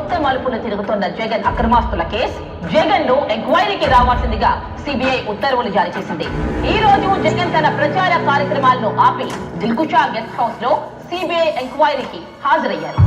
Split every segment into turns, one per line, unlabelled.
కొత్త మలుపులు తిరుగుతున్న జగన్ అక్రమాస్తుల కేసు. జగన్ ను ఎంక్వైరీకి రావాల్సిందిగా సిబిఐ ఉత్తర్వులు జారీ చేసింది. ఈ రోజు జగన్ తన ప్రచార కార్యక్రమాలను ఆపి దిల్కుషా గెస్ట్ హౌస్ లో సిబిఐ ఎంక్వైరీకి హాజరయ్యారు.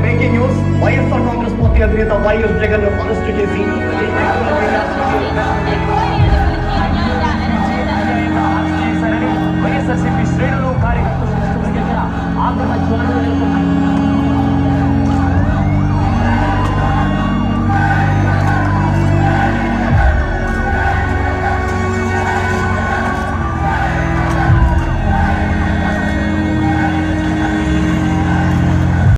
Breaking news. YSR Congress party అధినేత వైఎస్ జగన్ అరెస్టు చేసి
వైఎస్ఆర్సీపీ శ్రేణులు కార్యకర్తలు ఆందోళన